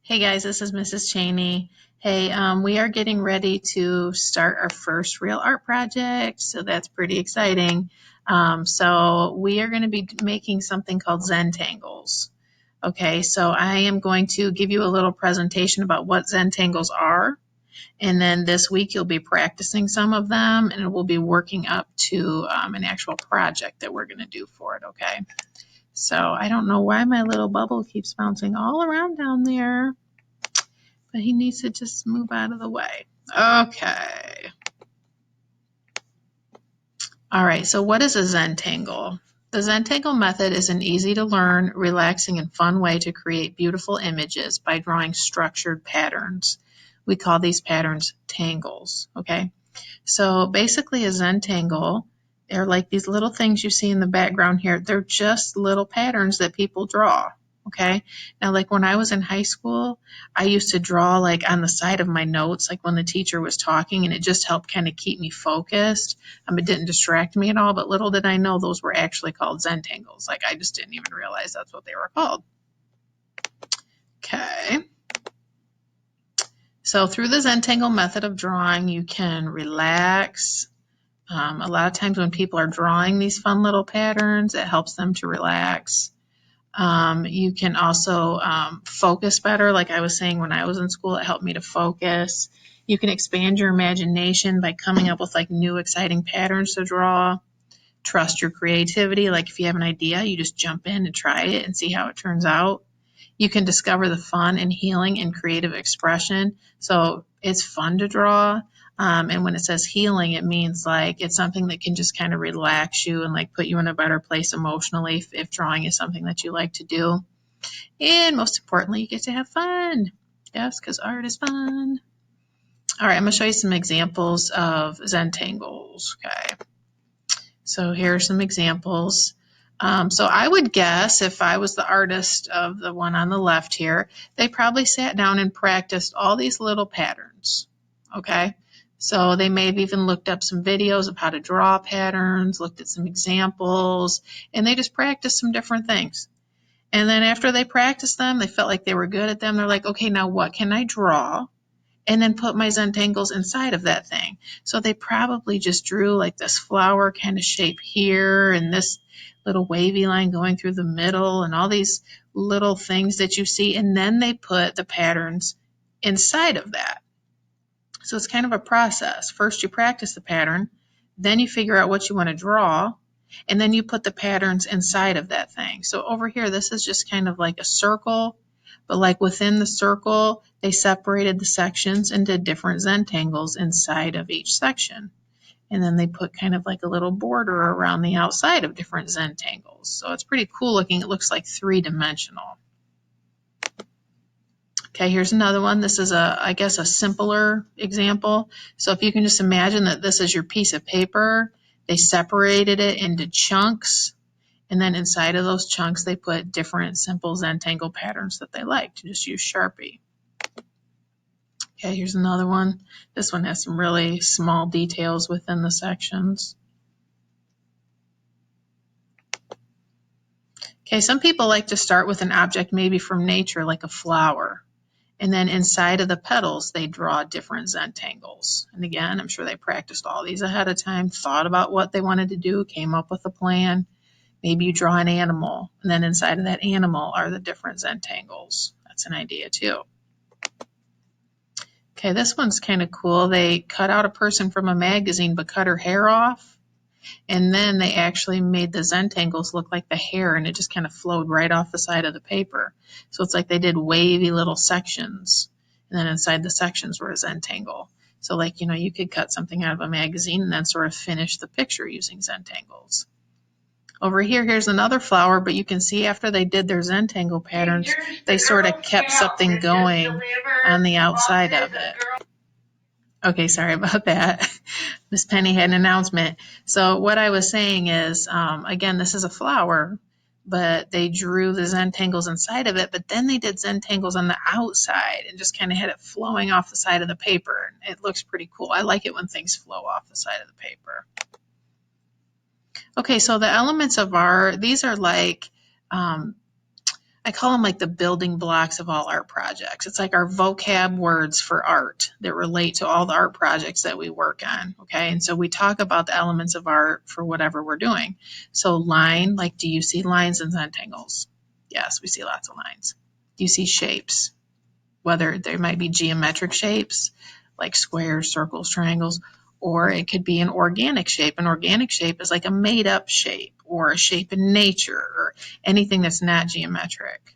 Hey guys, this is Mrs. Cheney. Hey, we are getting ready to start our first real art project, so that's pretty exciting. So we are going to be making something called Zentangles. Okay, so I am going to give you a little presentation about what Zentangles are, and then this week you'll be practicing some of them, and we'll be working up to an actual project that we're going to do for it, okay? So I don't know why my little bubble keeps bouncing all around down there. But he needs to just move out of the way. Okay. All right, so what is a Zentangle? The Zentangle method is an easy to learn, relaxing, and fun way to create beautiful images by drawing structured patterns. We call these patterns tangles, okay? So basically a Zentangle, they're like these little things you see in the background here. They're just little patterns that people draw. Okay. Now, like when I was in high school, I used to draw like on the side of my notes, like when the teacher was talking, and it just helped kind of keep me focused. It didn't distract me at all, but little did I know those were actually called Zentangles. Like I just didn't even realize that's what they were called. Okay. So through the Zentangle method of drawing, you can relax. A lot of times when people are drawing these fun little patterns, it helps them to relax. You can also focus better. Like I was saying, when I was in school, it helped me to focus. You can expand your imagination by coming up with like new exciting patterns to draw. Trust your creativity. Like if you have an idea, you just jump in and try it and see how it turns out. You can discover the fun and healing in creative expression. So it's fun to draw. And when it says healing, it means like it's something that can just kind of relax you and like put you in a better place emotionally if drawing is something that you like to do. And most importantly, you get to have fun. Yes, because art is fun. All right, I'm going to show you some examples of Zentangles. Okay, so here are some examples. So I would guess if I was the artist of the one on the left here, they probably sat down and practiced all these little patterns, okay? So they may have even looked up some videos of how to draw patterns, looked at some examples, and they just practiced some different things. And then after they practiced them, they felt like they were good at them. They're like, okay, now what can I draw? And then put my Zentangles inside of that thing. So they probably just drew like this flower kind of shape here and this little wavy line going through the middle and all these little things that you see. And then they put the patterns inside of that. So it's kind of a process. First you practice the pattern, then you figure out what you want to draw, and then you put the patterns inside of that thing. So over here, this is just kind of like a circle, but like within the circle, they separated the sections into different Zentangles inside of each section. And then they put kind of like a little border around the outside of different Zentangles. So it's pretty cool looking. It looks like three-dimensional. Okay, here's another one. This is I guess a simpler example. So if you can just imagine that this is your piece of paper, they separated it into chunks, and then inside of those chunks, they put different simple Zentangle patterns that they like to just use Sharpie. Okay, here's another one. This one has some really small details within the sections. Okay, some people like to start with an object maybe from nature, like a flower. And then inside of the petals, they draw different Zentangles. And again, I'm sure they practiced all these ahead of time, thought about what they wanted to do, came up with a plan. Maybe you draw an animal, and then inside of that animal are the different Zentangles. That's an idea too. Okay, this one's kind of cool. They cut out a person from a magazine but cut her hair off. And then they actually made the Zentangles look like the hair, and it just kind of flowed right off the side of the paper. So it's like they did wavy little sections, and then inside the sections were a Zentangle. So like, you could cut something out of a magazine and then sort of finish the picture using Zentangles. Over here, here's another flower, but you can see after they did their Zentangle patterns, they sort of kept something going on the outside of it. Okay, sorry about that. Miss Penny had an announcement. So what I was saying is, again, this is a flower, but they drew the Zentangles inside of it, but then they did Zentangles on the outside and just kind of had it flowing off the side of the paper. It looks pretty cool. I like it when things flow off the side of the paper. Okay, so the elements of art, these are like I call them like the building blocks of all art projects. It's like our vocab words for art that relate to all the art projects that we work on, okay? And so we talk about the elements of art for whatever we're doing. So line, like do you see lines in Zentangles? Yes, we see lots of lines. Do you see shapes? Whether they might be geometric shapes, like squares, circles, triangles, or it could be an organic shape. An organic shape is like a made-up shape or a shape in nature or anything that's not geometric.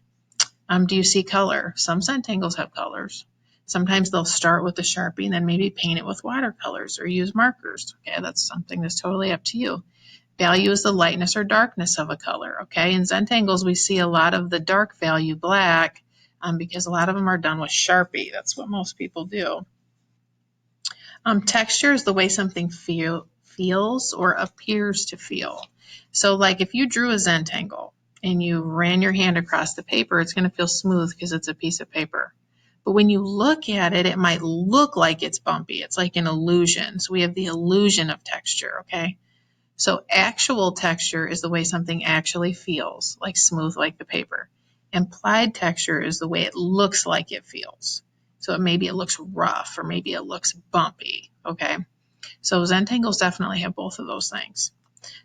Do you see color? Some Zentangles have colors. Sometimes they'll start with a Sharpie and then maybe paint it with watercolors or use markers. Okay, that's something that's totally up to you. Value is the lightness or darkness of a color. Okay, in Zentangles we see a lot of the dark value black because a lot of them are done with Sharpie. That's what most people do. Texture is the way something feels or appears to feel. So like if you drew a Zentangle and you ran your hand across the paper, it's going to feel smooth because it's a piece of paper. But when you look at it, it might look like it's bumpy. It's like an illusion. So we have the illusion of texture, okay? So actual texture is the way something actually feels, like smooth like the paper. Implied texture is the way it looks like it feels. So maybe it looks rough or maybe it looks bumpy, okay? So Zentangles definitely have both of those things.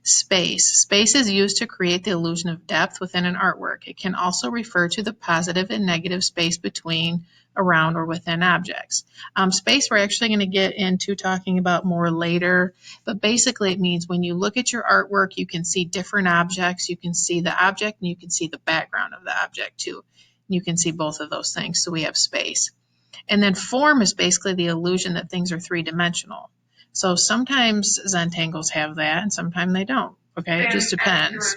Space. Space is used to create the illusion of depth within an artwork. It can also refer to the positive and negative space between, around, or within objects. Space we're actually going to get into talking about more later, but basically it means when you look at your artwork, you can see different objects. You can see the object and you can see the background of the object too. You can see both of those things, so we have space. And then form is basically the illusion that things are three-dimensional. So sometimes Zentangles have that and sometimes they don't. Okay, it just depends.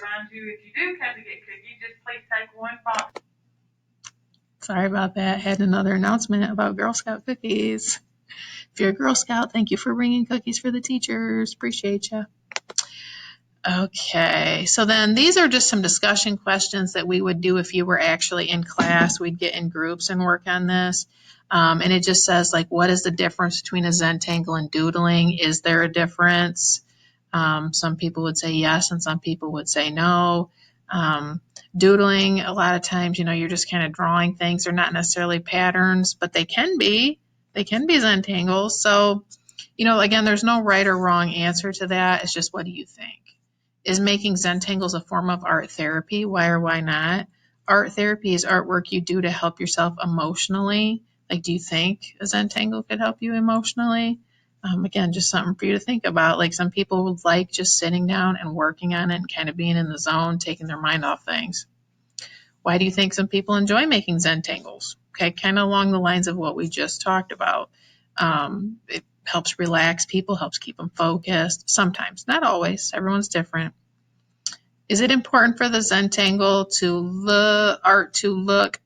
Sorry about that. Had another announcement about Girl Scout cookies. If you're a Girl Scout, thank you for bringing cookies for the teachers. Appreciate you. Okay, so then these are just some discussion questions that we would do if you were actually in class. We'd get in groups and work on this. And it just says, like, what is the difference between a Zentangle and doodling? Is there a difference? Some people would say yes, and some people would say no. Doodling, a lot of times, you're just kind of drawing things. They're not necessarily patterns, but they can be. They can be Zentangles. So, again, there's no right or wrong answer to that. It's just, what do you think? Is making Zentangles a form of art therapy? Why or why not? Art therapy is artwork you do to help yourself emotionally. Like, do you think a Zentangle could help you emotionally? Again, just something for you to think about. Like, some people would like just sitting down and working on it and kind of being in the zone, taking their mind off things. Why do you think some people enjoy making Zentangles? Okay, kind of along the lines of what we just talked about. It helps relax people, helps keep them focused. Sometimes, not always. Everyone's different. Is it important for the Zentangle art to look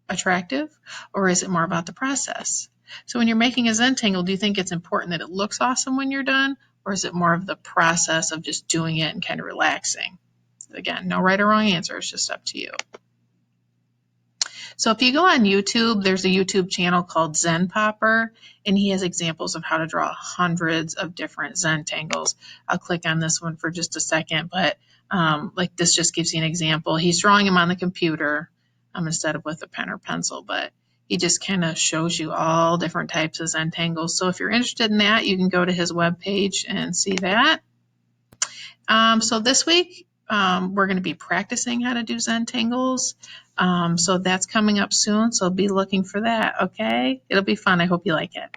attractive, or is it more about the process? So when you're making a Zentangle, do you think it's important that it looks awesome when you're done, or is it more of the process of just doing it and kind of relaxing? Again, no right or wrong answer. It's just up to you. So if you go on YouTube, there's a YouTube channel called Zen Popper, and he has examples of how to draw hundreds of different Zentangles. I'll click on this one for just a second, but like this just gives you an example. He's drawing them on the computer instead of with a pen or pencil, but he just kind of shows you all different types of Zentangles. So if you're interested in that, you can go to his webpage and see that. So this week, we're going to be practicing how to do Zentangles. So that's coming up soon, so be looking for that, okay? It'll be fun. I hope you like it.